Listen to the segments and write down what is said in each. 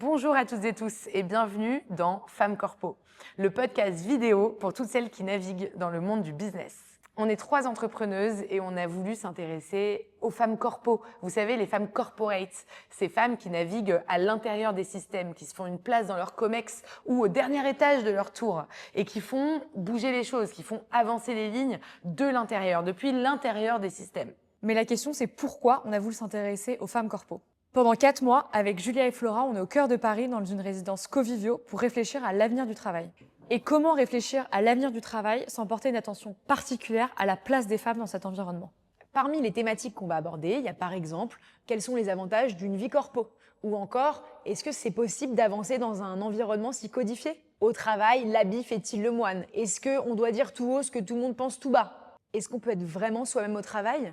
Bonjour à toutes et tous et bienvenue dans Femmes Corpo, le podcast vidéo pour toutes celles qui naviguent dans le monde du business. On est 3 entrepreneuses et on a voulu s'intéresser aux femmes corpo. Vous savez, les femmes corporate, ces femmes qui naviguent à l'intérieur des systèmes, qui se font une place dans leur comex ou au dernier étage de leur tour et qui font bouger les choses, qui font avancer les lignes de l'intérieur, depuis l'intérieur des systèmes. Mais la question, c'est pourquoi on a voulu s'intéresser aux femmes corpo. Pendant 4 mois, avec Julia et Flora, on est au cœur de Paris dans une résidence Covivio pour réfléchir à l'avenir du travail. Et comment réfléchir à l'avenir du travail sans porter une attention particulière à la place des femmes dans cet environnement. Parmi les thématiques qu'on va aborder, il y a par exemple quels sont les avantages d'une vie corpo, ou encore est-ce que c'est possible d'avancer dans un environnement si codifié? Au travail, l'habit fait-il le moine? Est-ce qu'on doit dire tout haut ce que tout le monde pense tout bas? Est-ce qu'on peut être vraiment soi-même au travail?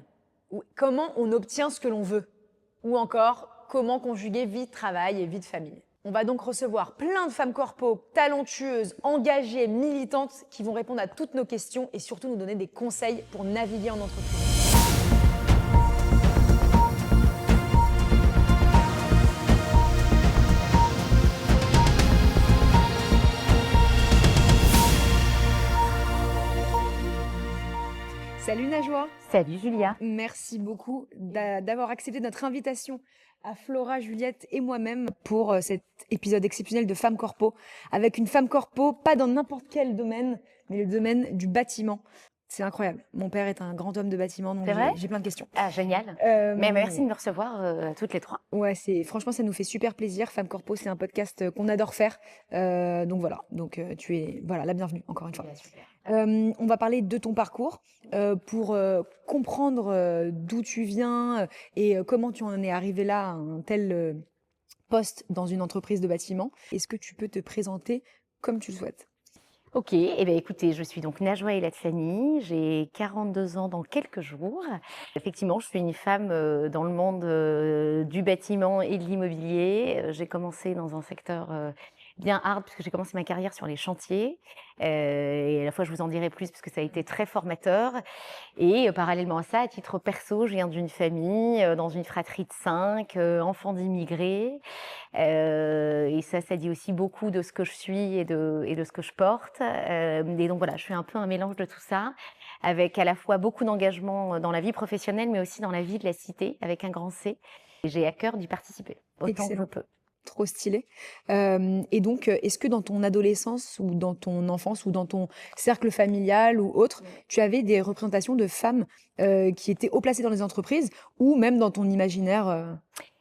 Ou comment on obtient ce que l'on veut? Ou encore comment conjuguer vie de travail et vie de famille? On va donc recevoir plein de femmes corpo talentueuses, engagées, militantes qui vont répondre à toutes nos questions et surtout nous donner des conseils pour naviguer en entreprise. Salut Najwa. Salut Julia. Merci beaucoup d'avoir accepté notre invitation à Flora, Juliette et moi-même pour cet épisode exceptionnel de Femmes Corpo, avec une femme corpo, pas dans n'importe quel domaine, mais le domaine du bâtiment. C'est incroyable. Mon père est un grand homme de bâtiment, donc C'est vrai j'ai plein de questions. Ah, génial. Mais merci de me recevoir toutes les trois. Ouais, franchement, ça nous fait super plaisir. Femmes Corpo, c'est un podcast qu'on adore faire. Donc voilà, tu es la bienvenue encore une fois. Super. On va parler de ton parcours pour comprendre d'où tu viens et comment tu en es arrivé là à un tel poste dans une entreprise de bâtiment. Est-ce que tu peux te présenter comme tu le souhaites? Ok, eh bien, écoutez, je suis donc Najwa Elatsani, j'ai 42 ans dans quelques jours. Effectivement, je suis une femme dans le monde du bâtiment et de l'immobilier. J'ai commencé dans un secteur bien hard puisque j'ai commencé ma carrière sur les chantiers et à la fois je vous en dirai plus parce que ça a été très formateur et parallèlement à ça, à titre perso, je viens d'une famille dans une fratrie de 5 enfants d'immigrés et ça dit aussi beaucoup de ce que je suis et de ce que je porte et donc voilà, je suis un peu un mélange de tout ça avec à la fois beaucoup d'engagement dans la vie professionnelle mais aussi dans la vie de la cité avec un grand C et j'ai à cœur d'y participer autant que je peux. Trop stylé. Et donc, est-ce que dans ton adolescence ou dans ton enfance ou dans ton cercle familial ou autre, tu avais des représentations de femmes qui étaient haut placées dans les entreprises ou même dans ton imaginaire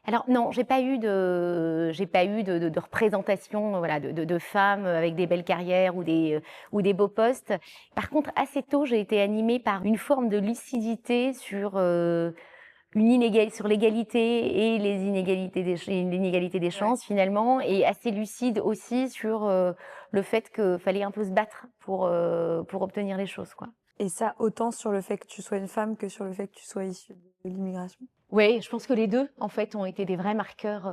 Alors non, j'ai pas eu de représentation, voilà, de femmes avec des belles carrières ou des beaux postes. Par contre, assez tôt, j'ai été animée par une forme de lucidité sur sur l'égalité et les l'inégalité des chances finalement, et assez lucide aussi sur le fait qu'il fallait un peu se battre pour obtenir les choses, quoi. Et ça, autant sur le fait que tu sois une femme que sur le fait que tu sois issue de l'immigration. Oui, je pense que les deux, en fait, ont été des vrais marqueurs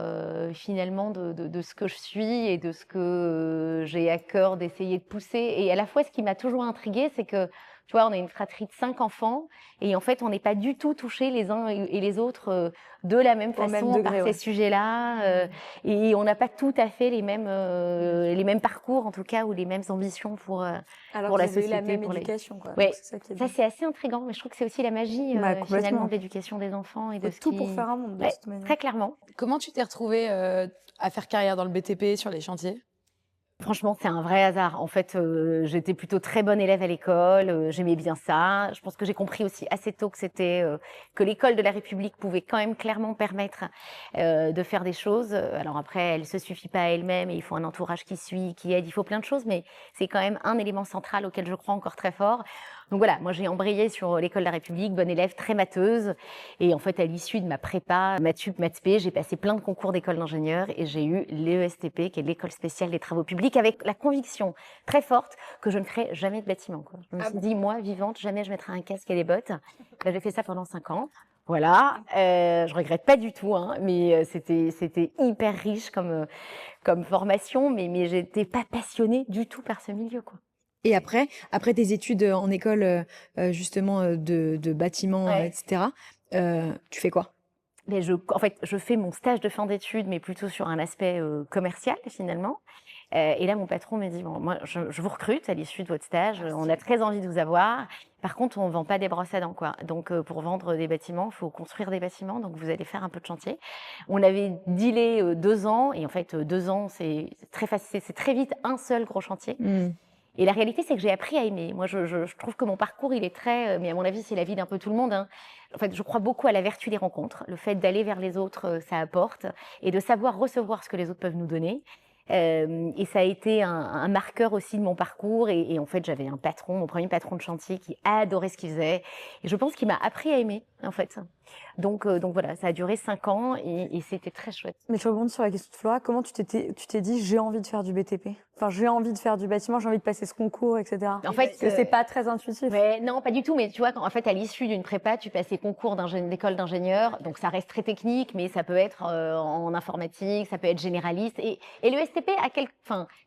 finalement de ce que je suis et de ce que j'ai à cœur d'essayer de pousser. Et à la fois, ce qui m'a toujours intriguée, c'est que, tu vois, on a une fratrie de 5 enfants et en fait, on n'est pas du tout touchés les uns et les autres de la même façon même degré, par ces sujets-là. Et on n'a pas tout à fait les mêmes parcours, en tout cas, ou les mêmes ambitions pour la société. La même pour éducation, quoi. Ouais. Donc, c'est ça qui est bien. Ça, c'est assez intriguant, mais je trouve que c'est aussi la magie finalement de l'éducation des enfants et de ce tout qui... pour faire un monde, de Ouais, toute manière. très clairement. Comment tu t'es retrouvée à faire carrière dans le BTP sur les chantiers? Franchement, c'est un vrai hasard. En fait, j'étais plutôt très bonne élève à l'école, j'aimais bien ça. Je pense que j'ai compris aussi assez tôt que l'école de la République pouvait quand même clairement permettre de faire des choses. Alors après, elle se suffit pas à elle-même et il faut un entourage qui suit, qui aide, il faut plein de choses, mais c'est quand même un élément central auquel je crois encore très fort. Donc voilà, moi j'ai embrayé sur l'école de la République, bonne élève, très matheuse. Et en fait, à l'issue de ma prépa, Mathup, Mathsp, j'ai passé plein de concours d'école d'ingénieur et j'ai eu l'ESTP, qui est l'école spéciale des travaux publics, avec la conviction très forte que je ne ferai jamais de bâtiment, quoi. Je me suis dit, moi, vivante, jamais je mettrai un casque et des bottes. Là, j'ai fait ça pendant 5 ans. Voilà, je regrette pas du tout, hein, mais c'était hyper riche comme formation, mais j'étais pas passionnée du tout par ce milieu, quoi. Et après tes études en école justement de bâtiment, Ouais. etc., tu fais quoi? Mais en fait, je fais mon stage de fin d'études, mais plutôt sur un aspect commercial finalement. Et là, mon patron me dit, bon, moi, je vous recrute à l'issue de votre stage. On a très envie de vous avoir. Par contre, on ne vend pas des brosses à dents, quoi. Donc, pour vendre des bâtiments, il faut construire des bâtiments. Donc, vous allez faire un peu de chantier. On avait dealé 2 ans. Et en fait, 2 ans, c'est très facile. C'est très vite un seul gros chantier. Et la réalité, c'est que j'ai appris à aimer. Moi, je trouve que mon parcours, il est très... mais à mon avis, c'est la vie d'un peu tout le monde, hein. En fait, je crois beaucoup à la vertu des rencontres. Le fait d'aller vers les autres, ça apporte. Et de savoir recevoir ce que les autres peuvent nous donner. Et ça a été un marqueur aussi de mon parcours. Et en fait, j'avais un patron, mon premier patron de chantier, qui adorait ce qu'il faisait. Et je pense qu'il m'a appris à aimer, en fait. Donc voilà, ça a duré 5 ans et c'était très chouette. Mais je rebondis sur la question de Flora. Comment tu t'es dit, j'ai envie de faire du BTP? Enfin, j'ai envie de faire du bâtiment, j'ai envie de passer ce concours, etc. En fait, Parce que c'est pas très intuitif. Ouais, non, pas du tout. Mais tu vois, en fait, à l'issue d'une prépa, tu passes les concours d'école d'ingénieur. Donc, ça reste très technique, mais ça peut être en informatique, ça peut être généraliste. Et le STP,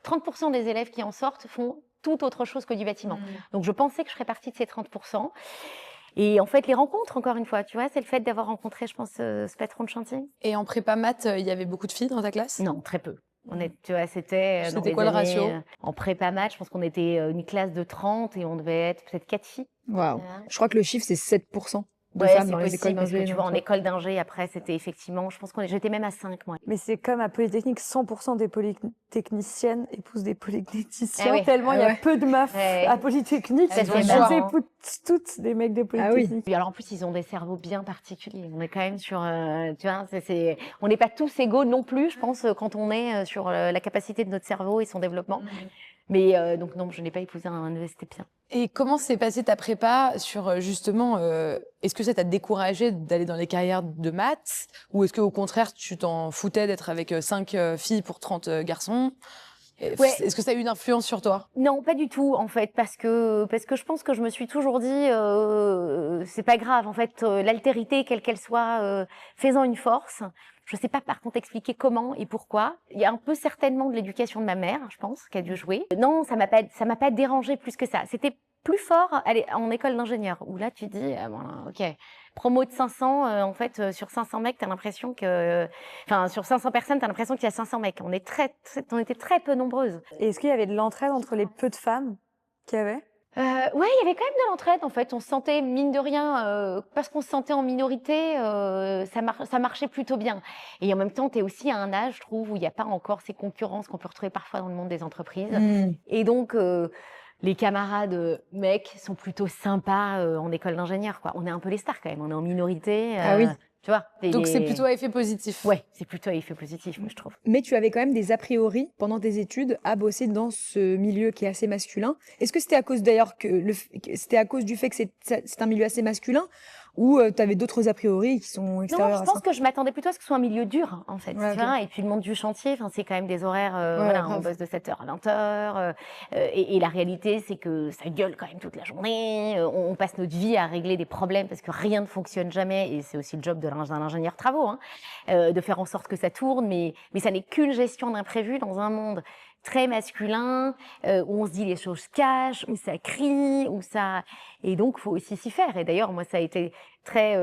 30% des élèves qui en sortent font tout autre chose que du bâtiment. Donc, je pensais que je ferais partie de ces 30%. Et en fait, les rencontres, encore une fois, tu vois, c'est le fait d'avoir rencontré, je pense, ce patron de chantier. Et en prépa maths, il y avait beaucoup de filles dans ta classe? Non, très peu. Tu vois, c'était quoi le ratio? En prépa maths, je pense qu'on était une classe de 30 et on devait être peut-être 4 filles. Waouh. Je crois que le chiffre, c'est 7% de Ouais, femmes c'est dans les écoles possible, parce que d'ingé. tu vois, en école d'ingé, après, c'était effectivement, je pense j'étais même à 5, moi. Mais c'est comme à Polytechnique, 100% des polytechniciennes épousent des polytechniciens, Ah oui. tellement il y a ouais. peu de meufs Ouais. à Polytechnique. Ça, c'est Elles marrant. épousent toutes des mecs des Polytechniques. Puis alors en plus, ils ont des cerveaux bien particuliers. On est quand même sur, tu vois, on n'est pas tous égaux non plus, je pense, quand on est sur la capacité de notre cerveau et son développement. Mais donc non, je n'ai pas épousé un ESTPien. Et comment s'est passée ta prépa sur justement, est-ce que ça t'a découragé d'aller dans les carrières de maths, ou est-ce qu'au contraire tu t'en foutais d'être avec 5 filles pour 30 garçons? Ouais. Est-ce que ça a eu une influence sur toi? Non, pas du tout, en fait, parce que je pense que je me suis toujours dit, c'est pas grave, en fait, l'altérité, quelle qu'elle soit, fais-en une force. Je sais pas, par contre, expliquer comment et pourquoi. Il y a un peu certainement de l'éducation de ma mère, je pense, qui a dû jouer. Non, ça m'a pas dérangé plus que ça. C'était plus fort en école d'ingénieur, où là, tu dis, voilà, ok, promo de 500, en fait, sur 500 mecs, t'as l'impression que... Enfin, sur 500 personnes, t'as l'impression qu'il y a 500 mecs. On était très peu nombreuses. Et est-ce qu'il y avait de l'entraide entre les peu de femmes qu'il y avait? Ouais, il y avait quand même de l'entraide, en fait. On se sentait, mine de rien, parce qu'on se sentait en minorité, ça marchait plutôt bien. Et en même temps, tu es aussi à un âge, je trouve, où il n'y a pas encore ces concurrences qu'on peut retrouver parfois dans le monde des entreprises. Et donc, les camarades mecs sont plutôt sympas en école d'ingénieur, quoi. On est un peu les stars, quand même. On est en minorité. Ah oui. Tu vois. Donc c'est plutôt à effet positif. Ouais, c'est plutôt à effet positif, moi, je trouve. Mais tu avais quand même des a priori pendant tes études à bosser dans ce milieu qui est assez masculin. Est-ce que c'était à cause d'ailleurs c'était à cause du fait que c'est un milieu assez masculin, ou tu avais d'autres a priori qui sont extérieurs Non, à je ça? pense que je m'attendais plutôt à ce que ce soit un milieu dur, en fait. Ouais, tu vois. Et puis le monde du chantier, c'est quand même des horaires, voilà, on grave. bosse de 7h à 20h. Et la réalité, c'est que ça gueule quand même toute la journée. On passe notre vie à régler des problèmes parce que rien ne fonctionne jamais. Et c'est aussi le job d'un ingénieur travaux, hein, de faire en sorte que ça tourne. Mais ça n'est qu'une gestion d'imprévu dans un monde très masculin, où on se dit les choses se cachent, où ça crie, où ça... Et donc, il faut aussi s'y faire. Et d'ailleurs, moi, ça a été très...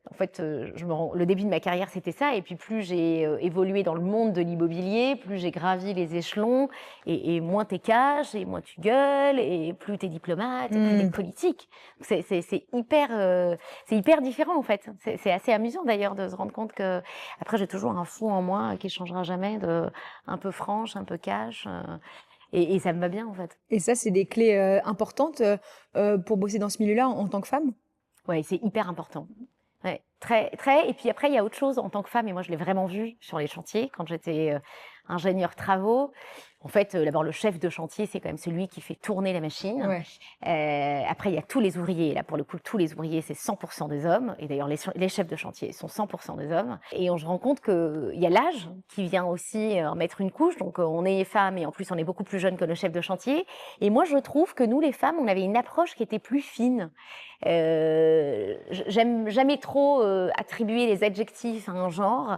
En fait, le début de ma carrière, c'était ça. Et puis, plus j'ai évolué dans le monde de l'immobilier, plus j'ai gravi les échelons. Et moins t'es cash, et moins tu gueules, et plus t'es diplomate, et plus t'es politique. C'est hyper différent, en fait. C'est assez amusant, d'ailleurs, de se rendre compte que... Après, j'ai toujours un fou en moi qui ne changera jamais, un peu franche, un peu cash. Et ça me va bien, en fait. Et ça, c'est des clés importantes pour bosser dans ce milieu-là en tant que femme? Ouais, c'est hyper important. Ouais, très. Et puis après, il y a autre chose en tant que femme, et moi je l'ai vraiment vu sur les chantiers quand j'étais ingénieur travaux. En fait, d'abord, le chef de chantier, c'est quand même celui qui fait tourner la machine. Ouais. Après, il y a tous les ouvriers. Là, pour le coup, tous les ouvriers, c'est 100% des hommes. Et d'ailleurs, les chefs de chantier sont 100% des hommes. Et on se rend compte qu'il y a l'âge qui vient aussi en mettre une couche. Donc, on est femmes et en plus, on est beaucoup plus jeunes que le chef de chantier. Et moi, je trouve que nous, les femmes, on avait une approche qui était plus fine. J'aime jamais trop attribuer les adjectifs à un genre.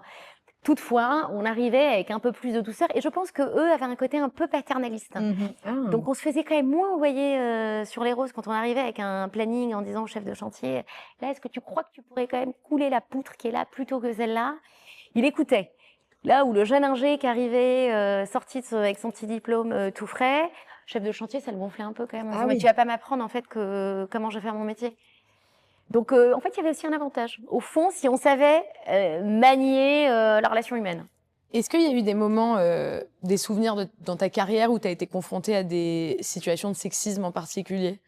Toutefois, on arrivait avec un peu plus de douceur et je pense que eux avaient un côté un peu paternaliste. Donc on se faisait quand même moins envoyer sur les roses quand on arrivait avec un planning en disant au chef de chantier, là est-ce que tu crois que tu pourrais quand même couler la poutre qui est là plutôt que celle-là? Il écoutait. Là où le jeune ingé qui arrivait sorti avec son petit diplôme tout frais, chef de chantier, ça le gonflait un peu quand même. Mais tu vas pas m'apprendre en fait comment je vais faire mon métier. Donc en fait, il y avait aussi un avantage. Au fond, si on savait manier la relation humaine. Est-ce qu'il y a eu des moments, des souvenirs dans ta carrière où tu as été confrontée à des situations de sexisme en particulier?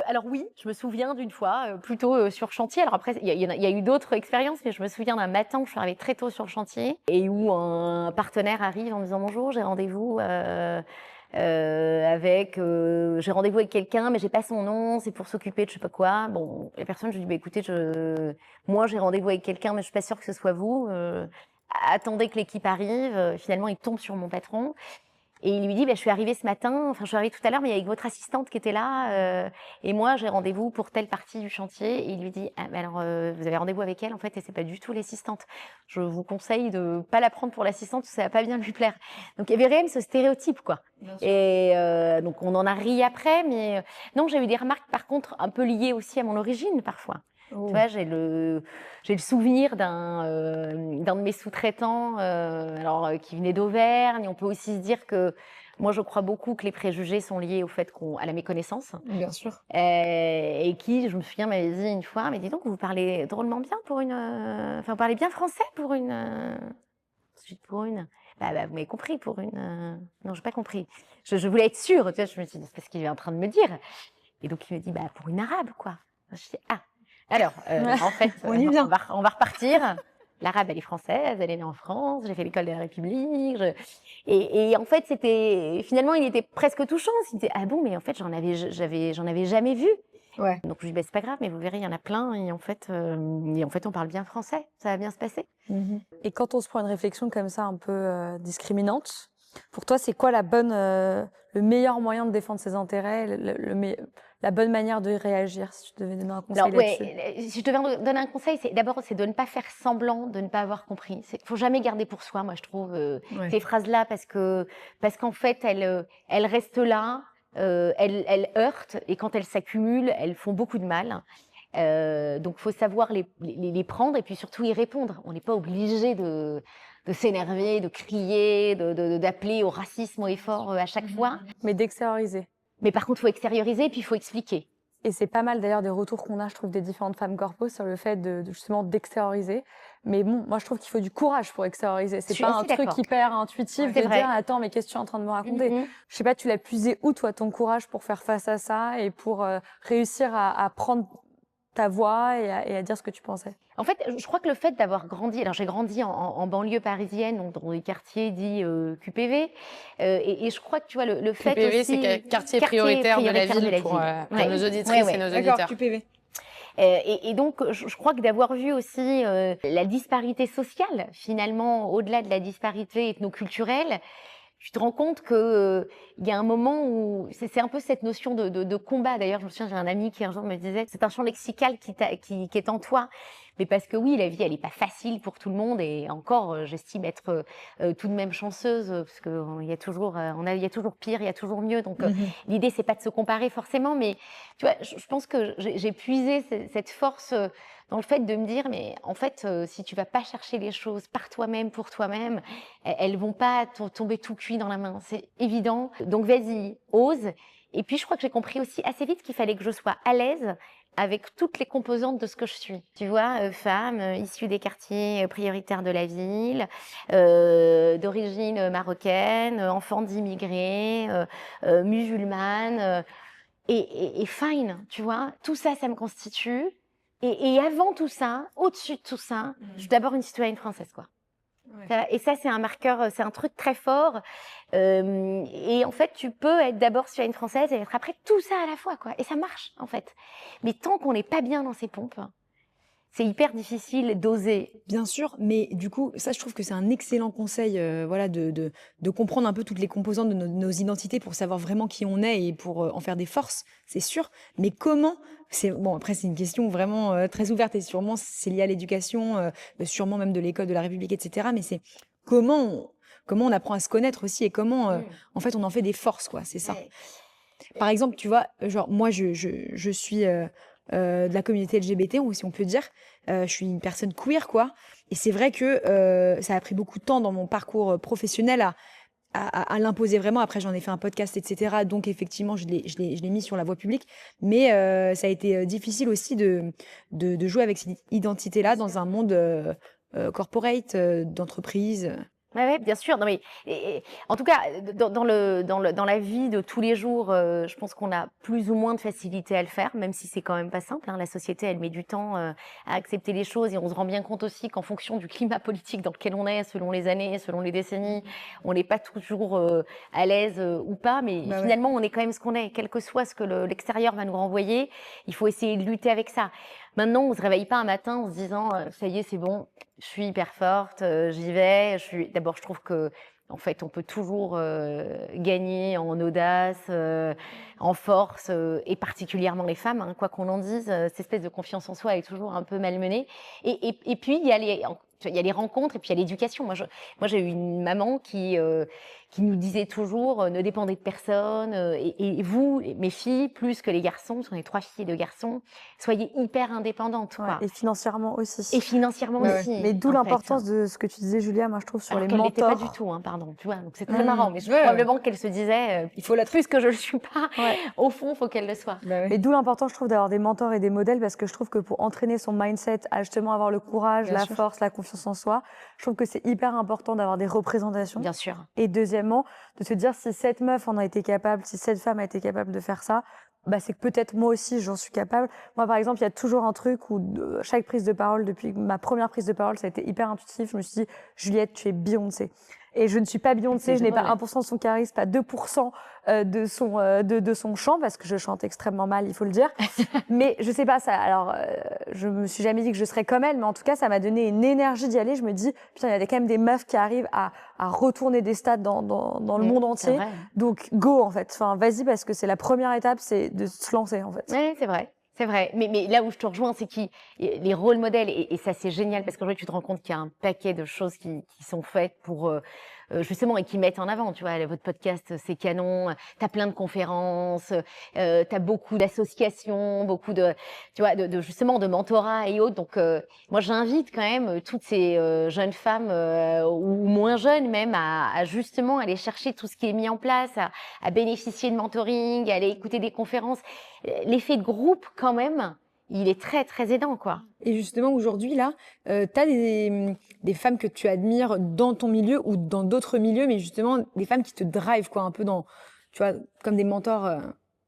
Alors oui, je me souviens d'une fois, plutôt sur chantier. Alors après, il y a eu d'autres expériences, mais je me souviens d'un matin où je suis arrivée très tôt sur le chantier et où un partenaire arrive en me disant bonjour, j'ai rendez-vous j'ai rendez-vous avec quelqu'un, mais j'ai pas son nom, c'est pour s'occuper de je sais pas quoi. Bon, la personne, je lui dis, bah, écoutez, moi j'ai rendez-vous avec quelqu'un, mais je suis pas sûre que ce soit vous. Attendez que l'équipe arrive. Finalement, il tombe sur mon patron. Et il lui dit, bah, je suis arrivée ce matin, enfin je suis arrivée tout à l'heure, mais avec votre assistante qui était là, et moi j'ai rendez-vous pour telle partie du chantier. Et il lui dit, ah, mais alors vous avez rendez-vous avec elle en fait, et c'est pas du tout l'assistante. Je vous conseille de pas la prendre pour l'assistante, ça va pas bien lui plaire. Donc il y avait réellement ce stéréotype quoi. Et donc on en a ri après, mais non, j'ai eu des remarques par contre un peu liées aussi à mon origine parfois. Tu vois, j'ai le souvenir d'un de mes sous-traitants qui venait d'Auvergne. On peut aussi se dire que moi, je crois beaucoup que les préjugés sont liés au fait à la méconnaissance. Bien sûr. Et qui, je me souviens, m'avait dit une fois, mais dis donc, vous parlez drôlement bien vous parlez bien français pour une... Bah, vous m'avez compris pour une... Non, j'ai pas compris. Je voulais être sûre, tu vois, je me suis dit, c'est ce qu'il est en train de me dire. Et donc, il me dit, bah, pour une arabe, quoi. Je dis, ah. Alors, en fait, on y vient. On va repartir. L'arabe, elle est française, elle est née en France, j'ai fait l'école de la République. Et en fait, finalement, il était presque touchant. Il disait, ah bon, mais en fait, j'en avais jamais vu. Ouais. Donc, je lui dis, bah, c'est pas grave, mais vous verrez, il y en a plein. Et en fait, on parle bien français. Ça va bien se passer. Et quand on se prend une réflexion comme ça, un peu discriminante, pour toi, c'est quoi le meilleur moyen de défendre ses intérêts, la bonne manière de réagir, si tu devais donner un conseil là-dessus? Si je devais donner un conseil, c'est de ne pas faire semblant de ne pas avoir compris. Il faut jamais garder pour soi, moi, je trouve, ces phrases-là, parce qu'en fait, elles restent là, elles heurtent, et quand elles s'accumulent, elles font beaucoup de mal. Donc, il faut savoir les prendre et puis surtout y répondre. On n'est pas obligé de s'énerver, de crier, d'appeler au racisme au effort à chaque fois. Mais d'extérioriser. Mais par contre, il faut extérioriser et puis il faut expliquer. Et c'est pas mal d'ailleurs des retours qu'on a, je trouve, des différentes femmes corpo sur le fait justement d'extérioriser. Mais bon, moi je trouve qu'il faut du courage pour extérioriser. C'est pas un truc hyper intuitif de dire attends, mais qu'est-ce que tu es en train de me raconter? Je sais pas, tu l'as puisé où toi ton courage pour faire face à ça et pour réussir à prendre ta voix et à dire ce que tu pensais? En fait, je crois que le fait d'avoir grandi, alors j'ai grandi en banlieue parisienne, donc dans des quartiers dits QPV, et je crois que tu vois le fait QPV, aussi... c'est quartier prioritaire de la ville pour nos auditrices et nos auditeurs. D'accord, QPV. Et donc, je crois que d'avoir vu aussi la disparité sociale, finalement, au-delà de la disparité ethnoculturelle, tu te rends compte que il y a un moment où c'est un peu cette notion de combat. D'ailleurs, je me souviens, j'ai un ami qui un jour me disait, c'est un champ lexical qui est en toi. Mais parce que oui, la vie, elle est pas facile pour tout le monde, et encore, j'estime être tout de même chanceuse, parce que il y a toujours pire, il y a toujours mieux. Donc l'idée, c'est pas de se comparer forcément, mais tu vois, je pense que j'ai puisé cette force dans le fait de me dire, mais en fait, si tu vas pas chercher les choses par toi-même, pour toi-même, elles vont pas tomber tout cuit dans la main. C'est évident. Donc vas-y, ose. Et puis je crois que j'ai compris aussi assez vite qu'il fallait que je sois à l'aise avec toutes les composantes de ce que je suis. Tu vois, femme issue des quartiers prioritaires de la ville, d'origine marocaine, enfant d'immigrés, musulmane, et fine, tu vois. Tout ça, ça me constitue. Et avant tout ça, au-dessus de tout ça, je suis d'abord une citoyenne française, quoi. Ouais. Et ça, c'est un marqueur, c'est un truc très fort. Et en fait, tu peux être d'abord citoyenne française et être après tout ça à la fois, quoi. Et ça marche, en fait. Mais tant qu'on n'est pas bien dans ses pompes, c'est hyper difficile d'oser. Bien sûr, mais du coup, ça, je trouve que c'est un excellent conseil, voilà, de comprendre un peu toutes les composantes de nos identités pour savoir vraiment qui on est et pour en faire des forces, c'est sûr. Mais comment Après, c'est une question vraiment très ouverte et sûrement c'est lié à l'éducation, sûrement même de l'école de la République, etc. Mais c'est comment on apprend à se connaître aussi et comment, en fait, on en fait des forces, quoi. C'est ça. Ouais. Par exemple, tu vois, genre, moi, je suis de la communauté LGBT, ou si on peut dire. Je suis une personne queer, quoi. Et c'est vrai que ça a pris beaucoup de temps dans mon parcours professionnel à l'imposer vraiment. Après, j'en ai fait un podcast, etc. Donc, effectivement, je l'ai mis sur la voie publique. Mais ça a été difficile aussi de jouer avec cette identité-là dans un monde corporate, d'entreprise. Ouais, bien sûr. Non, mais, en tout cas, dans la vie de tous les jours, je pense qu'on a plus ou moins de facilité à le faire, même si c'est quand même pas simple. Hein. La société, elle met du temps à accepter les choses et on se rend bien compte aussi qu'en fonction du climat politique dans lequel on est, selon les années, selon les décennies, on n'est pas toujours à l'aise ou pas. Mais finalement, on est quand même ce qu'on est, quel que soit ce que l'extérieur va nous renvoyer. Il faut essayer de lutter avec ça. Maintenant, on se réveille pas un matin en se disant ça y est, c'est bon, je suis hyper forte, j'y vais. D'abord, je trouve que en fait, on peut toujours gagner en audace, en force, et particulièrement les femmes, hein, quoi qu'on en dise. Cette espèce de confiance en soi est toujours un peu malmenée. Et puis, il y a les rencontres et puis il y a l'éducation. Moi, j'ai eu une maman qui nous disait toujours ne dépendez de personne. Et vous, mes filles, plus que les garçons, parce qu'on est 3 filles et 2 garçons, soyez hyper indépendantes. Quoi. Et financièrement aussi. Et financièrement aussi. Mais d'où l'importance de ce que tu disais, Julia, moi je trouve, sur alors les qu'elle mentors. l'était pas du tout, hein, pardon. Tu vois, donc c'est très marrant. Mais probablement qu'elle se disait il faut plus que je le suis pas. Au fond, il faut qu'elle le soit. Mais d'où l'importance, je trouve, d'avoir des mentors et des modèles, parce que je trouve que pour entraîner son mindset à justement avoir le courage, la force, la confiance en soi, je trouve que c'est hyper important d'avoir des représentations. Bien sûr. Et deuxièmement, de se dire si cette meuf en a été capable, si cette femme a été capable de faire ça, bah c'est que peut-être moi aussi j'en suis capable. Moi par exemple, il y a toujours un truc où chaque prise de parole, depuis ma première prise de parole, ça a été hyper intuitif. Je me suis dit, Juliette, tu es Beyoncé. Et je ne suis pas Beyoncé, je n'ai pas 1% de son charisme, pas 2% de son chant, parce que je chante extrêmement mal, il faut le dire. Mais je sais pas ça. Alors, je me suis jamais dit que je serais comme elle, mais en tout cas, ça m'a donné une énergie d'y aller. Je me dis, putain, il y a quand même des meufs qui arrivent à retourner des stades dans le monde entier. Donc, go, en fait. Enfin, vas-y, parce que c'est la première étape, c'est de se lancer, en fait. Oui, c'est vrai. C'est vrai, mais là où je te rejoins, c'est les rôles modèles, et ça c'est génial, parce qu'en fait tu te rends compte qu'il y a un paquet de choses qui sont faites pour justement, et qui mettent en avant, tu vois, votre podcast c'est canon, t'as plein de conférences, t'as beaucoup d'associations, beaucoup de, tu vois, justement de mentorat et autres, donc moi j'invite quand même toutes ces jeunes femmes, ou moins jeunes même, à justement aller chercher tout ce qui est mis en place, à bénéficier de mentoring, à aller écouter des conférences. L'effet de groupe, quand même, il est très, très aidant, quoi. Et justement, aujourd'hui, là, t'as des femmes que tu admires dans ton milieu ou dans d'autres milieux, mais justement, des femmes qui te drivent, quoi, un peu dans, tu vois, comme des mentors.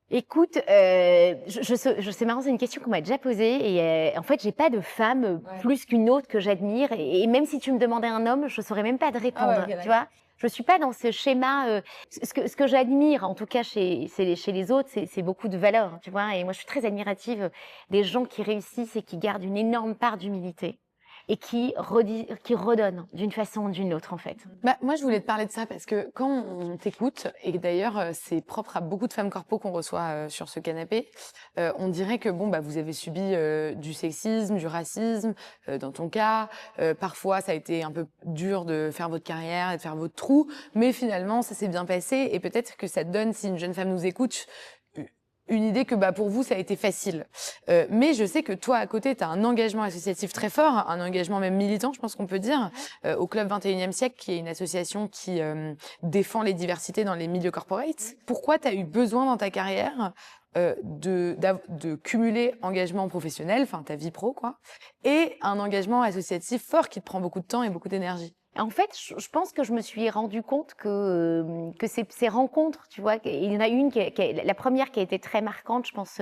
Écoute, c'est marrant, c'est une question qu'on m'a déjà posée, et en fait, j'ai pas de femme plus qu'une autre que j'admire, et même si tu me demandais un homme, je saurais même pas te répondre, tu vois. Je suis pas dans ce schéma. Ce que j'admire, en tout cas chez les autres, c'est beaucoup de valeur, tu vois. Et moi, je suis très admirative des gens qui réussissent et qui gardent une énorme part d'humilité et qui redonnent d'une façon ou d'une autre, en fait. Bah, moi, je voulais te parler de ça parce que quand on t'écoute, et d'ailleurs, c'est propre à beaucoup de femmes corpo qu'on reçoit sur ce canapé, on dirait que bon, bah, vous avez subi du sexisme, du racisme, dans ton cas. Parfois, ça a été un peu dur de faire votre carrière et de faire votre trou, mais finalement, ça s'est bien passé. Et peut-être que ça te donne, si une jeune femme nous écoute, une idée que bah pour vous ça a été facile. Mais je sais que toi à côté tu as un engagement associatif très fort, un engagement même militant, je pense qu'on peut dire, au Club 21e siècle, qui est une association qui défend les diversités dans les milieux corporate. Pourquoi tu as eu besoin dans ta carrière de cumuler engagement professionnel, enfin ta vie pro quoi, et un engagement associatif fort qui te prend beaucoup de temps et beaucoup d'énergie? En fait, je pense que je me suis rendu compte que ces rencontres, tu vois, il y en a une la première qui a été très marquante, je pense,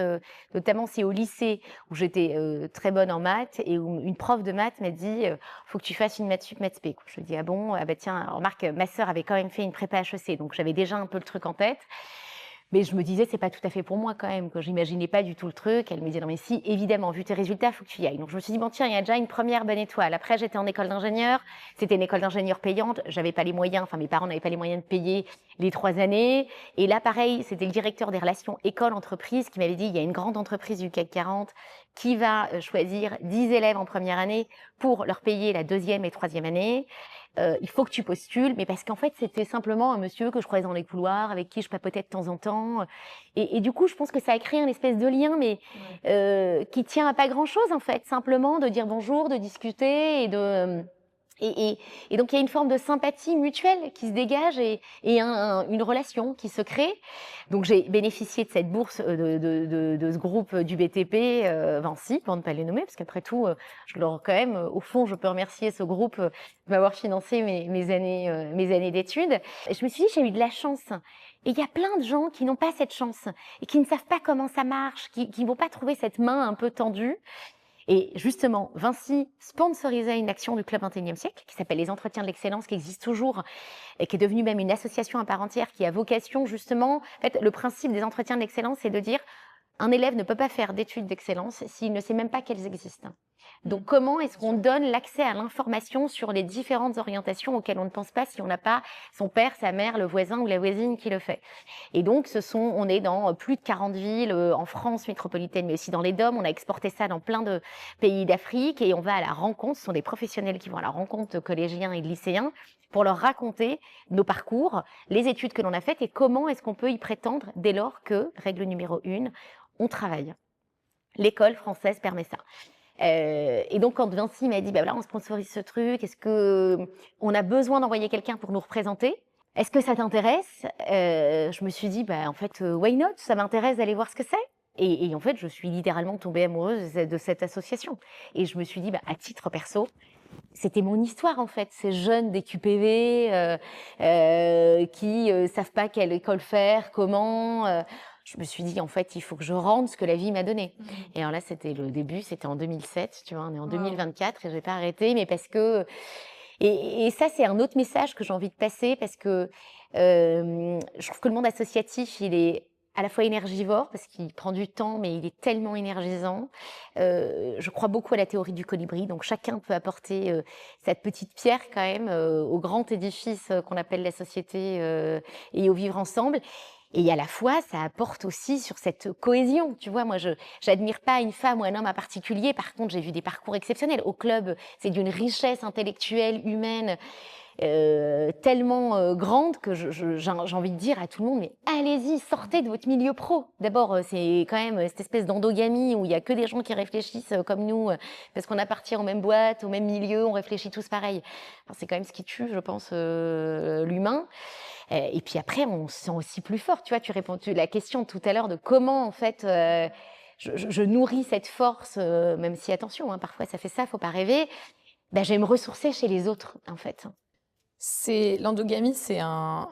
notamment c'est au lycée où j'étais très bonne en maths et où une prof de maths m'a dit faut que tu fasses une maths sup, maths spé. Je dis ah bon, ah bah tiens, remarque, ma sœur avait quand même fait une prépa HEC, donc j'avais déjà un peu le truc en tête. Mais je me disais, c'est pas tout à fait pour moi quand même, que j'imaginais pas du tout le truc. Elle me disait, non mais si, évidemment, vu tes résultats, faut que tu y ailles. Donc je me suis dit, bon tiens, il y a déjà une première bonne étoile. Après, j'étais en école d'ingénieur. C'était une école d'ingénieur payante. J'avais pas les moyens, enfin mes parents n'avaient pas les moyens de payer les 3 années. Et là, pareil, c'était le directeur des relations école-entreprise qui m'avait dit, il y a une grande entreprise du CAC 40 qui va choisir 10 élèves en première année pour leur payer la 2e et 3e année. Il faut que tu postules, mais parce qu'en fait, c'était simplement un monsieur que je croisais dans les couloirs, avec qui je papotais de temps en temps. Et du coup, je pense que ça a créé une espèce de lien, mais qui tient à pas grand-chose, en fait. Simplement de dire bonjour, de discuter et de... Et donc, il y a une forme de sympathie mutuelle qui se dégage et une relation qui se crée. Donc, j'ai bénéficié de cette bourse de ce groupe du BTP Vinci, pour ne pas les nommer, parce qu'après tout, je leur quand même, au fond, je peux remercier ce groupe de m'avoir financé mes années d'études. Et je me suis dit, j'ai eu de la chance. Et il y a plein de gens qui n'ont pas cette chance et qui ne savent pas comment ça marche, qui ne vont pas trouver cette main un peu tendue. Et justement, Vinci sponsorisait une action du Club 21e siècle qui s'appelle les Entretiens de l'excellence, qui existe toujours et qui est devenue même une association à part entière qui a vocation justement... En fait, le principe des Entretiens de l'excellence, c'est de dire un élève ne peut pas faire d'études d'excellence s'il ne sait même pas qu'elles existent. Donc, comment est-ce qu'on donne l'accès à l'information sur les différentes orientations auxquelles on ne pense pas si on n'a pas son père, sa mère, le voisin ou la voisine qui le fait. Et donc, on est dans plus de 40 villes en France métropolitaine, mais aussi dans les DOM. On a exporté ça dans plein de pays d'Afrique et on va à la rencontre. Ce sont des professionnels qui vont à la rencontre de collégiens et de lycéens pour leur raconter nos parcours, les études que l'on a faites et comment est-ce qu'on peut y prétendre dès lors que, règle numéro 1, on travaille. L'école française permet ça. Et donc, quand Vinci m'a dit, bah voilà, on sponsorise ce truc, est-ce que on a besoin d'envoyer quelqu'un pour nous représenter? Est-ce que ça t'intéresse? Je me suis dit, bah en fait, why not? Ça m'intéresse d'aller voir ce que c'est. Et en fait, je suis littéralement tombée amoureuse de cette association. Et je me suis dit, bah à titre perso, c'était mon histoire en fait, ces jeunes des QPV qui savent pas quelle école faire, comment. Je me suis dit en fait, il faut que je rende ce que la vie m'a donné. Et alors là, c'était le début, c'était en 2007, tu vois, on est en 2024 et je vais pas arrêter, mais parce que et ça c'est un autre message que j'ai envie de passer parce que je trouve que le monde associatif, il est à la fois énergivore parce qu'il prend du temps, mais il est tellement énergisant. Je crois beaucoup à la théorie du colibri, donc chacun peut apporter cette petite pierre quand même au grand édifice qu'on appelle la société et au vivre ensemble. Et à la fois, ça apporte aussi sur cette cohésion. Tu vois, moi, j'admire pas une femme ou un homme en particulier. Par contre, j'ai vu des parcours exceptionnels. Au club, c'est d'une richesse intellectuelle, humaine, tellement grande que j'ai envie de dire à tout le monde, mais allez-y, sortez de votre milieu pro. D'abord, c'est quand même cette espèce d'endogamie où il y a que des gens qui réfléchissent comme nous, parce qu'on appartient aux mêmes boîtes, au même milieu, on réfléchit tous pareil. Enfin, c'est quand même ce qui tue, je pense, l'humain. Et puis après, on se sent aussi plus fort. Tu vois, tu réponds à la question tout à l'heure de comment, en fait, je nourris cette force, même si, attention, hein, parfois ça fait ça, faut pas rêver. Ben, je vais me ressourcer chez les autres, en fait. L'endogamie, c'est un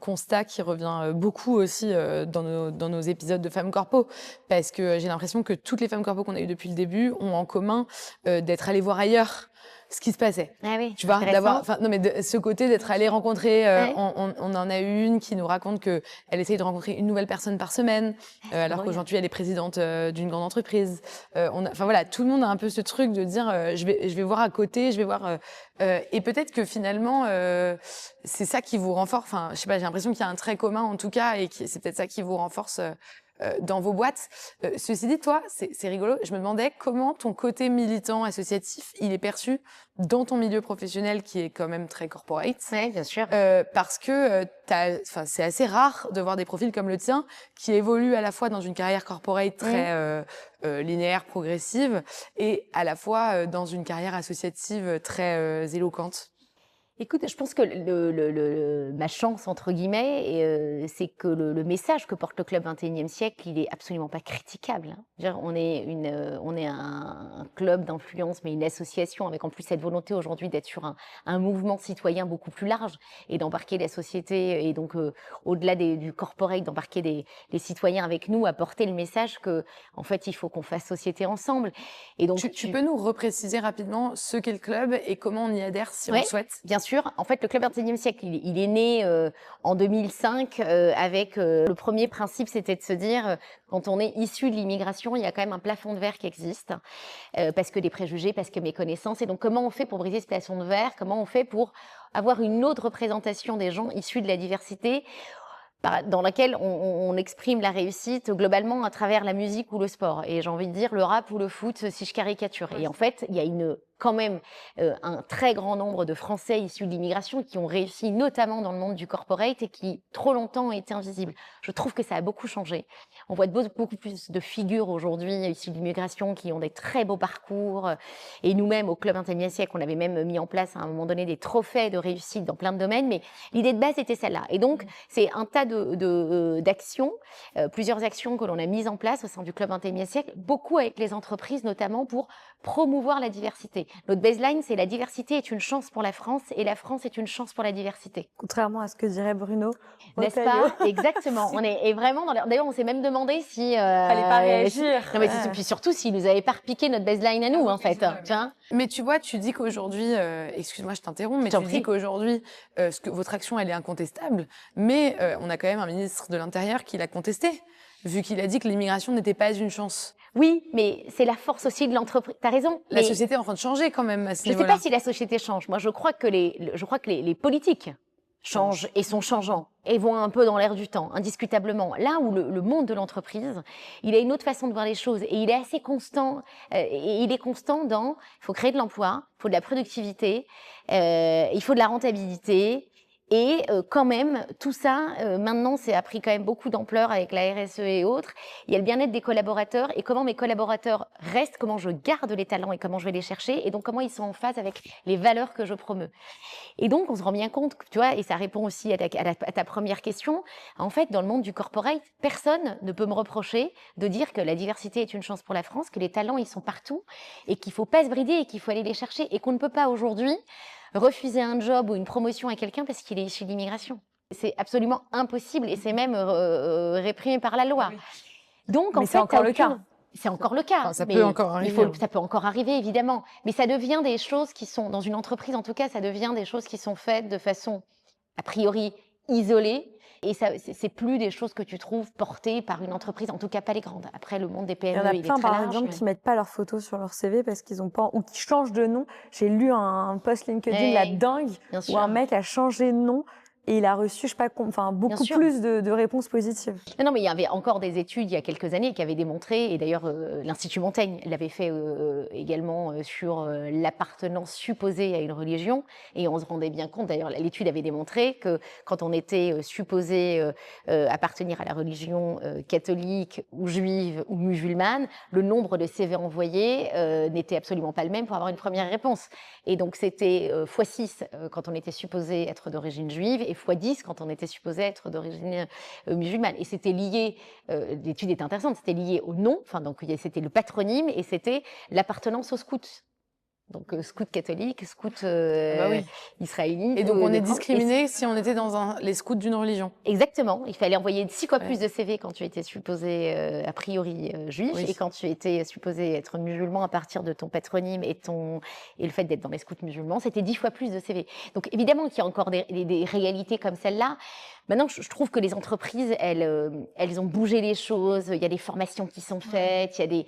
constat qui revient beaucoup aussi dans nos épisodes de Femmes Corpo, parce que j'ai l'impression que toutes les Femmes Corpo qu'on a eues depuis le début ont en commun d'être allées voir ailleurs ce qui se passait. Ah oui, tu vois, non mais de ce côté d'être allé rencontrer, Ouais. on en a eu une qui nous raconte que elle essaye de rencontrer une nouvelle personne par semaine, alors qu'aujourd'hui elle est présidente d'une grande entreprise. Enfin voilà, tout le monde a un peu ce truc de dire je vais voir à côté, je vais voir et peut-être que finalement c'est ça qui vous renforce. Enfin, je sais pas, j'ai l'impression qu'il y a un trait commun en tout cas et c'est peut-être ça qui vous renforce. Dans vos boîtes. Ceci dit, toi, c'est rigolo. Je me demandais comment ton côté militant associatif, il est perçu dans ton milieu professionnel qui est quand même très corporate. Oui, bien sûr. Parce que c'est assez rare de voir des profils comme le tien qui évoluent à la fois dans une carrière corporate très linéaire, progressive, et à la fois dans une carrière associative très éloquente. Écoute, je pense que ma chance, entre guillemets, c'est que le message que porte le Club 21e siècle, il est absolument pas critiquable. Hein. Je veux dire, on est un club d'influence, mais une association avec en plus cette volonté aujourd'hui d'être sur un mouvement citoyen beaucoup plus large et d'embarquer la société et donc au-delà du corporate, d'embarquer les citoyens avec nous, à porter le message que en fait il faut qu'on fasse société ensemble. Et donc tu peux nous repréciser rapidement ce qu'est le club et comment on y adhère si on le souhaite? Bien sûr. sûr. En fait, le Club 21e siècle, il est né en 2005 avec le premier principe, c'était de se dire, quand on est issu de l'immigration, il y a quand même un plafond de verre qui existe, parce que des préjugés, parce que méconnaissances. Et donc, comment on fait pour briser ce plafond de verre? Comment on fait pour avoir une autre représentation des gens issus de la diversité, dans laquelle on exprime la réussite globalement à travers la musique ou le sport. Et j'ai envie de dire le rap ou le foot, si je caricature. Et en fait, il y a quand même un très grand nombre de Français issus de l'immigration qui ont réussi, notamment dans le monde du corporate, et qui trop longtemps ont été invisibles. Je trouve que ça a beaucoup changé. On voit beaucoup plus de figures aujourd'hui issues de l'immigration qui ont des très beaux parcours. Et nous-mêmes, au Club 21e siècle, on avait même mis en place à un moment donné des trophées de réussite dans plein de domaines. Mais l'idée de base était celle-là. Et donc, c'est un tas d'actions, plusieurs actions que l'on a mises en place au sein du Club 21e siècle, beaucoup avec les entreprises, notamment pour promouvoir la diversité. Notre baseline, c'est la diversité est une chance pour la France et la France est une chance pour la diversité. Contrairement à ce que dirait Bruno. N'est-ce pas? Exactement. On est vraiment dans d'ailleurs, on s'est même demandé si... Fallait pas réagir. Non, mais puis surtout, s'ils nous avaient pas repiqué notre baseline à nous, en fait. Tu vois. Mais tu vois, tu dis qu'aujourd'hui, excuse-moi, je t'interromps, mais Je t'en tu prie. dis qu'aujourd'hui, votre action, elle est incontestable, mais on a quand même un ministre de l'Intérieur qui l'a contesté, vu qu'il a dit que l'immigration n'était pas une chance. Oui, mais c'est la force aussi de l'entreprise. T'as raison. La mais société est en train de changer quand même à ce je ne sais niveau-là. pas si la société change. Moi, je crois que les politiques changent et sont changeants et vont un peu dans l'air du temps, indiscutablement. Là où le monde de l'entreprise, il a une autre façon de voir les choses et il est assez constant. Et il est constant dans, il faut créer de l'emploi, il faut de la productivité, il faut de la rentabilité. Et quand même, tout ça, maintenant, c'est a pris quand même beaucoup d'ampleur avec la RSE et autres. Il y a le bien-être des collaborateurs et comment mes collaborateurs restent, comment je garde les talents et comment je vais les chercher, et donc comment ils sont en phase avec les valeurs que je promeus. Et donc, on se rend bien compte, tu vois, et ça répond aussi à ta première question. En fait, dans le monde du corporate, personne ne peut me reprocher de dire que la diversité est une chance pour la France, que les talents, ils sont partout, et qu'il faut pas se brider et qu'il faut aller les chercher, et qu'on ne peut pas aujourd'hui refuser un job ou une promotion à quelqu'un parce qu'il est issu de l'immigration. C'est absolument impossible et c'est même réprimé par la loi. Donc, en Mais fait, c'est encore le cas. C'est encore le cas. Enfin, ça mais peut encore arriver. ça peut encore arriver, évidemment. Mais ça devient des choses qui sont, dans une entreprise en tout cas, ça devient des choses qui sont faites de façon, a priori, isolée. Et ça, c'est plus des choses que tu trouves portées par une entreprise, en tout cas pas les grandes. Après, le monde des Il PME, y en a il est plein, très par large. exemple, qui mettent pas leurs photos sur leur CV parce qu'ils ont pas, ou qui changent de nom. J'ai lu un post LinkedIn, Ouais, la dingue, bien où sûr. un mec a changé de nom et il a reçu, je sais pas, beaucoup sûr. plus de réponses positives. Non, mais il y avait encore des études il y a quelques années qui avaient démontré, et d'ailleurs l'Institut Montaigne l'avait fait également sur l'appartenance supposée à une religion, et on se rendait bien compte, d'ailleurs l'étude avait démontré que quand on était supposé appartenir à la religion catholique ou juive ou musulmane, le nombre de CV envoyés n'était absolument pas le même pour avoir une première réponse. Et donc c'était x6 quand on était supposé être d'origine juive, et x10 quand on était supposé être d'origine musulmane. Et c'était lié, l'étude est intéressante, c'était lié au nom, enfin donc c'était le patronyme et c'était l'appartenance aux scouts. Donc scout catholique, scout israélite. Et donc on est discriminé si on était dans les scouts d'une religion. Exactement. Il fallait envoyer 6 fois plus de CV quand tu étais supposé a priori juif, Oui. et quand tu étais supposé être musulman à partir de ton patronyme et le fait d'être dans les scouts musulmans, c'était 10 fois plus de CV. Donc évidemment qu'il y a encore des réalités comme celle-là. Maintenant, je trouve que les entreprises, elles ont bougé les choses. Il y a des formations qui sont faites. Il y a des...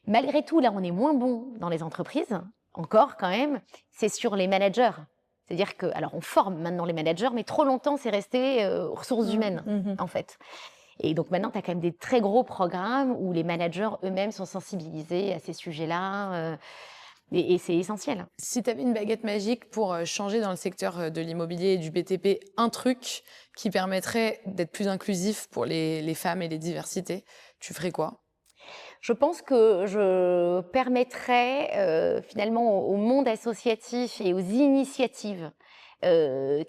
Malgré tout, là, on est moins bon dans les entreprises. Encore quand même, c'est sur les managers. C'est-à-dire que, alors on forme maintenant les managers, mais trop longtemps c'est resté ressources humaines en fait. Et donc maintenant tu as quand même des très gros programmes où les managers eux-mêmes sont sensibilisés à ces sujets-là et c'est essentiel. Si tu avais une baguette magique pour changer dans le secteur de l'immobilier et du BTP, un truc qui permettrait d'être plus inclusif pour les femmes et les diversités, tu ferais quoi ? Je pense que je permettrais finalement au monde associatif et aux initiatives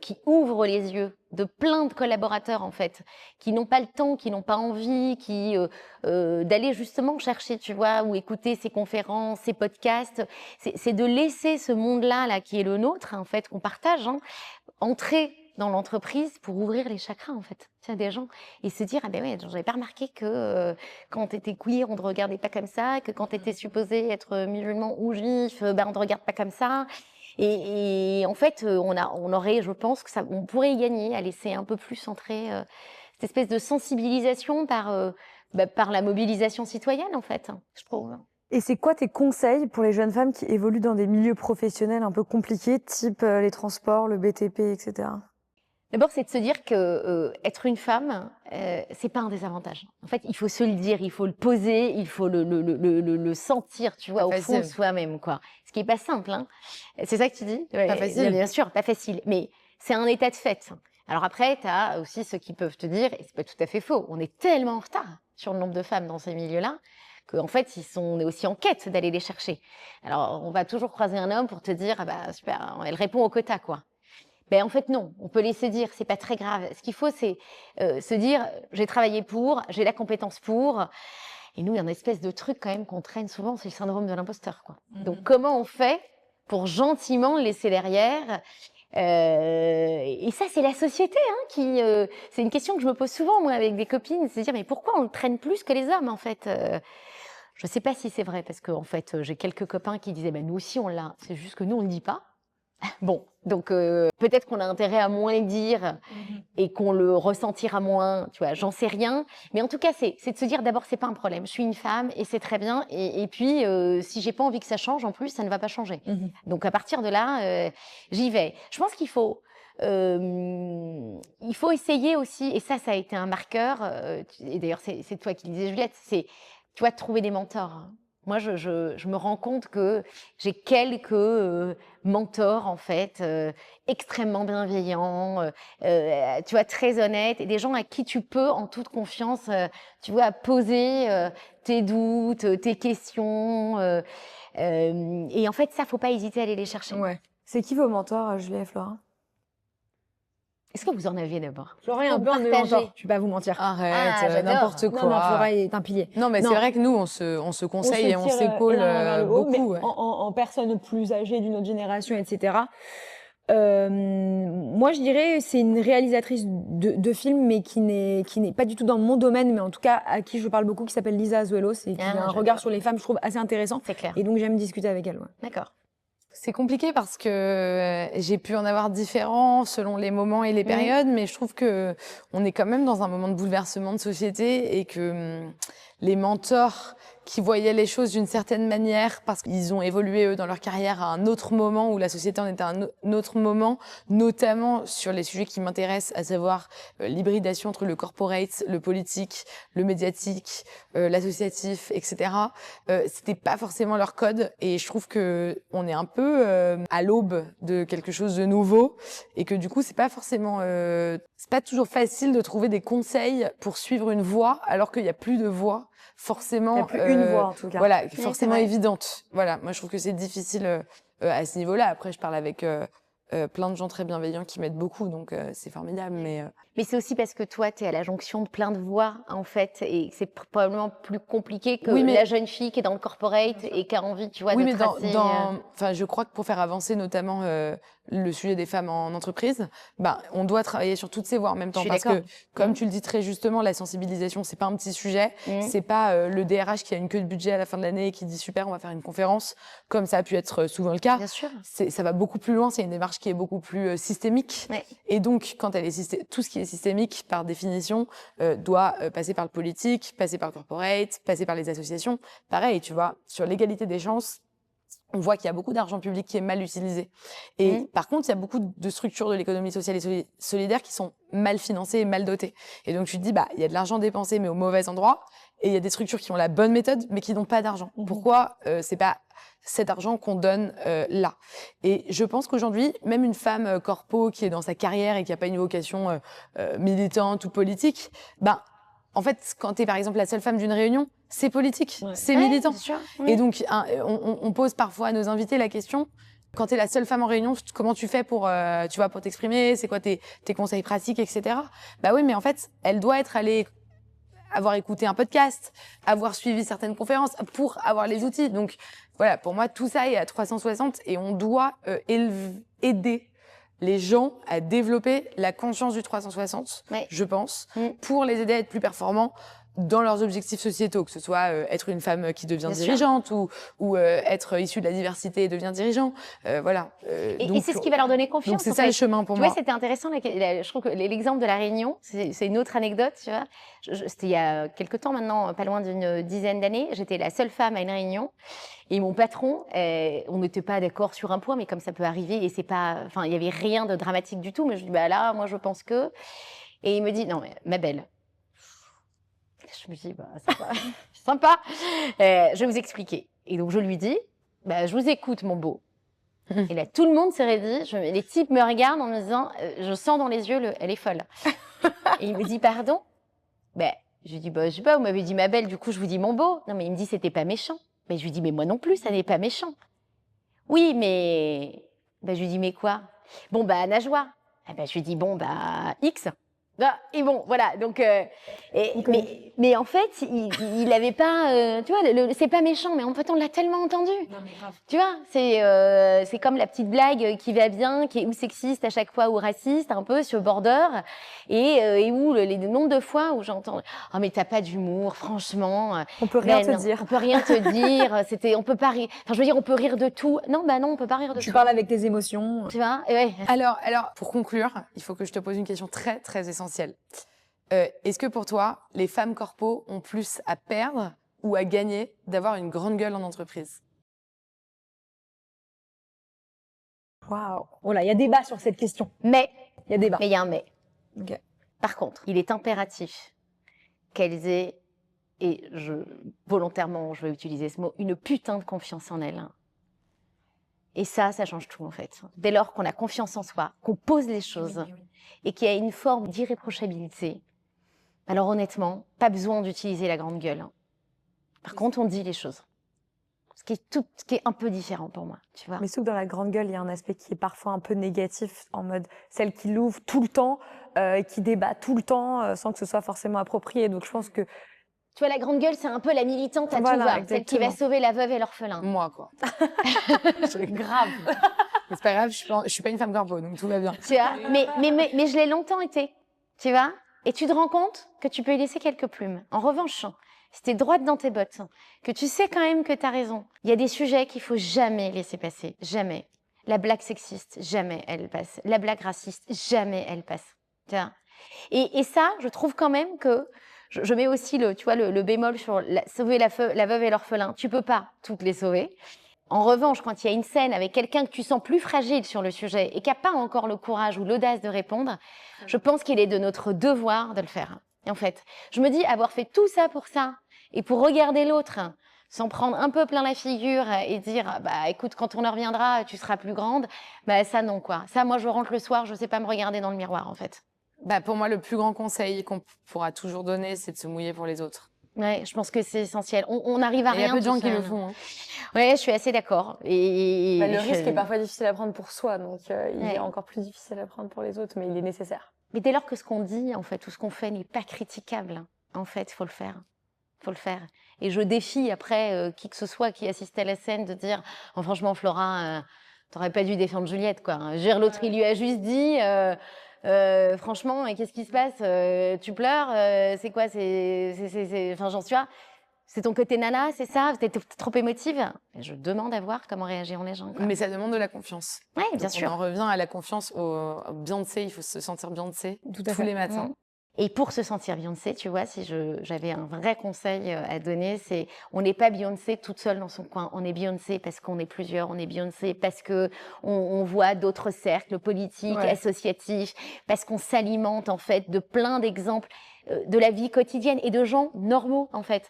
qui ouvrent les yeux de plein de collaborateurs en fait, qui n'ont pas le temps, qui n'ont pas envie, d'aller justement chercher, tu vois, ou écouter ces conférences, ces podcasts. C'est de laisser ce monde-là qui est le nôtre en fait, qu'on partage, entrer dans l'entreprise pour ouvrir les chakras en fait. Il y a des gens et se dire ah ben ouais, j'avais pas remarqué que quand t'étais queer on te regardait pas comme ça, que quand t'étais supposé être musulman ou juif on te regarde pas comme ça. Et en fait, on aurait, je pense que on pourrait y gagner à laisser un peu plus centrer cette espèce de sensibilisation par la mobilisation citoyenne, en fait, je trouve. Et c'est quoi tes conseils pour les jeunes femmes qui évoluent dans des milieux professionnels un peu compliqués, type les transports, le BTP, etc. D'abord, c'est de se dire que être une femme, c'est pas un désavantage. En fait, il faut se le dire, il faut le poser, il faut le sentir, tu vois, au fond de soi-même, quoi. Ce qui est pas simple, hein. C'est ça que tu dis? Pas facile. Bien sûr, pas facile. Mais c'est un état de fait. Alors après, tu as aussi ceux qui peuvent te dire, et c'est pas tout à fait faux, on est tellement en retard sur le nombre de femmes dans ces milieux-là, qu'en fait, on est aussi en quête d'aller les chercher. Alors, on va toujours croiser un homme pour te dire, ah bah super, elle répond au quota, quoi. Ben en fait non, on peut laisser dire, c'est pas très grave. Ce qu'il faut, c'est se dire, j'ai travaillé pour, j'ai la compétence pour. Et nous, il y a une espèce de truc quand même qu'on traîne souvent, c'est le syndrome de l'imposteur, quoi. Donc comment on fait pour gentiment le laisser derrière? Et ça, c'est la société, hein, c'est une question que je me pose souvent moi avec des copines, c'est de dire mais pourquoi on le traîne plus que les hommes en fait? Je sais pas si c'est vrai parce que en fait j'ai quelques copains qui disaient nous aussi on l'a, c'est juste que nous on le dit pas. Bon, donc peut-être qu'on a intérêt à moins le dire et qu'on le ressentira moins, tu vois, j'en sais rien. Mais en tout cas, c'est de se dire d'abord, c'est pas un problème. Je suis une femme et c'est très bien. Et puis, si j'ai pas envie que ça change, en plus, ça ne va pas changer. Donc à partir de là, j'y vais. Je pense qu'il faut essayer aussi, et ça a été un marqueur. Et d'ailleurs, c'est toi qui le disais, Juliette, c'est tu vois de trouver des mentors. Moi, je me rends compte que j'ai quelques mentors, en fait, extrêmement bienveillants, tu vois, très honnêtes, et des gens à qui tu peux, en toute confiance, tu vois, poser tes doutes, tes questions. Et en fait, ça, faut pas hésiter à aller les chercher. Ouais. C'est qui vos mentors, Julia et Flora? Est-ce que vous en avez d'abord? Flora est un peu un de mes mentors, je vais pas vous mentir. Arrête, n'importe quoi. Non, Flora est un pilier. Non, mais c'est vrai que nous, on se conseille et on s'épaule beaucoup. Mais en personnes plus âgées d'une autre génération, etc. Moi, je dirais, c'est une réalisatrice de films, mais qui n'est pas du tout dans mon domaine, mais en tout cas à qui je parle beaucoup, qui s'appelle Lisa Azuelos et qui a un regard sur les femmes, je trouve, assez intéressant. C'est clair. Et donc, j'aime discuter avec elle. Ouais. D'accord. C'est compliqué parce que j'ai pu en avoir différents selon les moments et les périodes, mais je trouve que on est quand même dans un moment de bouleversement de société et que les mentors qui voyaient les choses d'une certaine manière parce qu'ils ont évolué eux dans leur carrière à un autre moment où la société en était à un autre moment, notamment sur les sujets qui m'intéressent, à savoir l'hybridation entre le corporate, le politique, le médiatique, l'associatif, etc. C'était pas forcément leur code et je trouve que on est un peu à l'aube de quelque chose de nouveau et que du coup c'est pas forcément c'est pas toujours facile de trouver des conseils pour suivre une voie alors qu'il y a plus de voies forcément. Il n'y a plus une voie en tout cas. Voilà, forcément évidente. Voilà, moi je trouve que c'est difficile à ce niveau-là. Après, je parle avec plein de gens très bienveillants qui m'aident beaucoup, donc c'est formidable. Mais c'est aussi parce que toi, tu es à la jonction de plein de voies, en fait, et c'est probablement plus compliqué que la jeune fille qui est dans le corporate et qui a envie, tu vois, de tracer... Enfin, je crois que pour faire avancer notamment le sujet des femmes en entreprise, on doit travailler sur toutes ces voies en même temps. Parce que, comme tu le dis très justement, la sensibilisation, c'est pas un petit sujet. C'est pas le DRH qui a une queue de budget à la fin de l'année et qui dit super, on va faire une conférence, comme ça a pu être souvent le cas. Bien sûr. Ça va beaucoup plus loin, c'est une démarche qui est beaucoup plus systémique. Ouais. Et donc, quand elle est tout ce qui est systémique, par définition, doit passer par le politique, passer par le corporate, passer par les associations. Pareil, tu vois, sur l'égalité des chances, on voit qu'il y a beaucoup d'argent public qui est mal utilisé. Et par contre, il y a beaucoup de structures de l'économie sociale et solidaire qui sont mal financées et mal dotées. Et donc, tu te dis, il y a de l'argent dépensé, mais au mauvais endroit. Et il y a des structures qui ont la bonne méthode, mais qui n'ont pas d'argent. Pourquoi c'est pas cet argent qu'on donne là? Et je pense qu'aujourd'hui, même une femme corpo qui est dans sa carrière et qui n'a pas une vocation militante ou politique, en fait, quand tu es par exemple la seule femme d'une réunion, c'est politique, c'est militant. Sûr, Et donc, on pose parfois à nos invités la question, quand tu es la seule femme en réunion, comment tu fais pour pour t'exprimer? C'est quoi tes conseils pratiques, etc. Oui, mais en fait, elle doit être allée avoir écouté un podcast, avoir suivi certaines conférences pour avoir les outils. Donc, voilà, pour moi, tout ça est à 360 et on doit aider les gens à développer la conscience du 360, je pense, pour les aider à être plus performants dans leurs objectifs sociétaux, que ce soit être une femme qui devient Bien sûr. dirigeante ou être issue de la diversité et devient dirigeant. Voilà. Et c'est ce qui va leur donner confiance. Donc c'est en ça fait. le chemin pour Tu moi. vois, c'était intéressant. Je trouve que l'exemple de la Réunion, c'est une autre anecdote. Tu vois, c'était il y a quelques temps maintenant, pas loin d'une dizaine d'années. J'étais la seule femme à une réunion. Et mon patron, on n'était pas d'accord sur un point, mais comme ça peut arriver, et c'est pas, enfin, il y avait rien de dramatique du tout. Mais je dis, bah là, moi, je pense que. Et il me dit, non, mais ma belle. Je me dis, bah, sympa. Sympa. Je vais vous expliquer. Et donc, je lui dis, bah, je vous écoute, mon beau. Et là, tout le monde s'est réveillé. Les types me regardent en me disant, je sens dans les yeux, elle est folle. Et il me dit, pardon? Ben, je lui dis, bah, je sais pas, vous m'avez dit ma belle, du coup, je vous dis mon beau. Non, mais il me dit, c'était pas méchant. Ben, je lui dis, mais moi non plus, ça n'est pas méchant. Oui, mais. Ben, je lui dis, mais quoi? Bon, bah, Najwa. Ah ben, je lui dis, bon, bah, X. Ah, et bon, voilà, donc, mais en fait, il avait pas, tu vois, c'est pas méchant, mais en fait, on l'a tellement entendu. Non, mais grave. Tu vois, c'est comme la petite blague qui va bien, qui est ou sexiste à chaque fois ou raciste, un peu sur border, et où les nombres de fois où j'entends, oh mais t'as pas d'humour, franchement. On peut rien Ben te non, dire. on peut rien te dire. On peut pas rire. Enfin, je veux dire, on peut rire de tout. Non, bah non, on peut pas rire de Tu tout. parles avec tes émotions. Tu vois, et ouais. Alors, pour conclure, il faut que je te pose une question très, très essentielle. Est-ce que pour toi, les femmes corpos ont plus à perdre ou à gagner d'avoir une grande gueule en entreprise? Waouh. Oh là, il y a débat sur cette question. Mais Il y a débat. il y a un mais. Ok. Par contre, il est impératif qu'elles aient, et volontairement, je vais utiliser ce mot, une putain de confiance en elles. Et ça change tout en fait. Dès lors qu'on a confiance en soi, qu'on pose les choses et qu'il y a une forme d'irréprochabilité, alors honnêtement, pas besoin d'utiliser la grande gueule. Par contre, on dit les choses. Ce qui est un peu différent pour moi, tu vois. Mais sauf que dans la grande gueule, il y a un aspect qui est parfois un peu négatif, en mode celle qui l'ouvre tout le temps, et qui débat tout le temps, sans que ce soit forcément approprié. Donc je pense que Tu vois, la grande gueule, c'est un peu la militante à Voilà, tout va, celle qui va exactement. sauver la veuve et l'orphelin. Moi, quoi. Grave. Mais c'est pas grave, je suis pas une femme corpo, donc tout va bien. Tu vois, mais je l'ai longtemps été, tu vois. Et tu te rends compte que tu peux y laisser quelques plumes. En revanche, si t'es droite dans tes bottes, que tu sais quand même que t'as raison, il y a des sujets qu'il faut jamais laisser passer, jamais. La blague sexiste, jamais elle passe. La blague raciste, jamais elle passe. Tu vois. Et ça, je trouve quand même que je mets aussi le bémol sur sauver la veuve et l'orphelin. Tu peux pas toutes les sauver. En revanche, quand il y a une scène avec quelqu'un que tu sens plus fragile sur le sujet et qui n'a pas encore le courage ou l'audace de répondre, je pense qu'il est de notre devoir de le faire. Et en fait, je me dis, avoir fait tout ça et pour regarder l'autre, s'en prendre un peu plein la figure et dire, bah écoute, quand on en reviendra, tu seras plus grande, bah ça non quoi. Ça, moi, je rentre le soir, je sais pas me regarder dans le miroir en fait. Bah, pour moi, le plus grand conseil qu'on pourra toujours donner, c'est de se mouiller pour les autres. Ouais, je pense que c'est essentiel. On arrive à Et il y a rien. peu de gens tout qui seul. le font. Hein. Ouais, je suis assez d'accord. Et le risque est parfois difficile à prendre pour soi, donc il Ouais. est encore plus difficile à prendre pour les autres, mais il est nécessaire. Mais dès lors que ce qu'on dit, en fait, ou ce qu'on fait n'est pas critiquable, en fait, il faut le faire. Faut le faire. Et je défie après qui que ce soit qui assiste à la scène de dire oh, franchement, Flora, t'aurais pas dû défendre Juliette, quoi. Je veux dire, l'autre, il lui a juste dit franchement, et qu'est-ce qui se passe tu pleures c'est quoi enfin, j'en suis là. C'est ton côté nana, c'est ça? T'es trop émotive? Et je demande à voir comment réagiront les gens, quoi. Mais ça demande de la confiance. Ouais, bien Donc, sûr. On en revient à la confiance au Beyoncé. Il faut se sentir Beyoncé tous les matins. Mhm. Et pour se sentir Beyoncé, tu vois, si j'avais un vrai conseil à donner, c'est on n'est pas Beyoncé toute seule dans son coin. On est Beyoncé parce qu'on est plusieurs. On est Beyoncé parce que on voit d'autres cercles politiques, associatifs, parce qu'on s'alimente en fait de plein d'exemples de la vie quotidienne et de gens normaux en fait.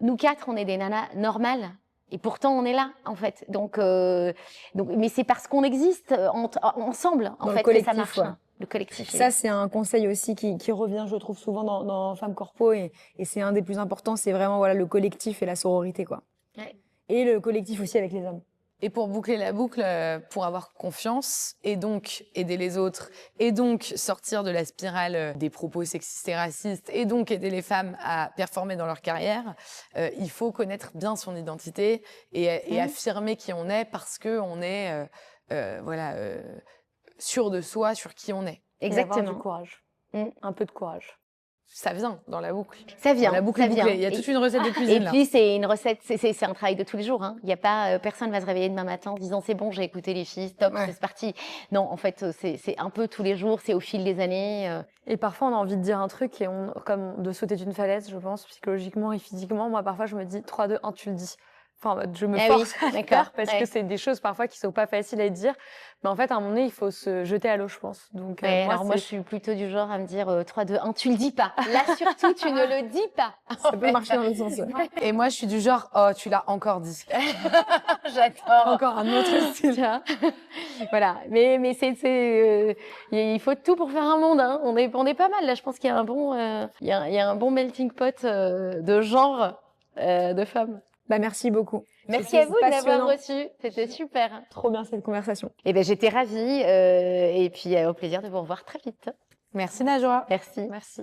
Nous quatre, on est des nanas normales. Et pourtant, on est là, en fait. Donc, mais c'est parce qu'on existe ensemble, en Dans le fait, que ça collectif, marche. ouais. Le collectif. Ça, c'est un conseil aussi qui revient, je trouve, souvent dans Femmes Corpo et c'est un des plus importants, c'est vraiment voilà, le collectif et la sororité, quoi. Ouais. Et le collectif aussi avec les hommes. Et pour boucler la boucle, pour avoir confiance et donc aider les autres et donc sortir de la spirale des propos sexistes et racistes et donc aider les femmes à performer dans leur carrière, il faut connaître bien son identité et affirmer qui on est parce que on est sûr de soi, sur qui on est. Et Exactement. avoir du courage. Un peu de courage. Ça vient dans la boucle. Ça vient, La boucle ça est bouclée. vient. Il y a Et- toute une recette de Et cuisine là. puis, c'est une recette, c'est un travail de tous les jours. Hein. Il y a pas, personne va se réveiller demain matin en se disant c'est bon, j'ai écouté les filles, stop, Ouais. c'est parti. Non, en fait, c'est un peu tous les jours, c'est au fil des années. Et parfois, on a envie de dire un truc et comme de sauter d'une falaise, je pense, psychologiquement et physiquement. Moi, parfois, je me dis 3, 2, 1, tu le dis. Enfin, en mode, je me Ah force oui, à le d'accord, faire parce ouais. que c'est des choses parfois qui sont pas faciles à dire. Mais en fait, à un moment donné, il faut se jeter à l'eau, je pense. Donc, Ouais, moi, alors moi, je suis plutôt du genre à me dire 3, 2, 1, tu le dis pas. Là, surtout, tu ne le dis pas. ça peut marcher dans le sens. Et moi, je suis du genre, oh, tu l'as encore dit. J'adore. Encore un autre style. Tu vois. Voilà, mais il faut tout pour faire un monde. Hein. On est pas mal là. Je pense qu'il y a un bon, il y a un bon melting pot de genre de femmes. Bah, merci beaucoup. Merci C'était à vous de m'avoir passionnant. reçu. C'était super. Trop bien cette conversation. Et ben j'étais ravie et puis au plaisir de vous revoir très vite. Merci Najwa. Merci. Merci.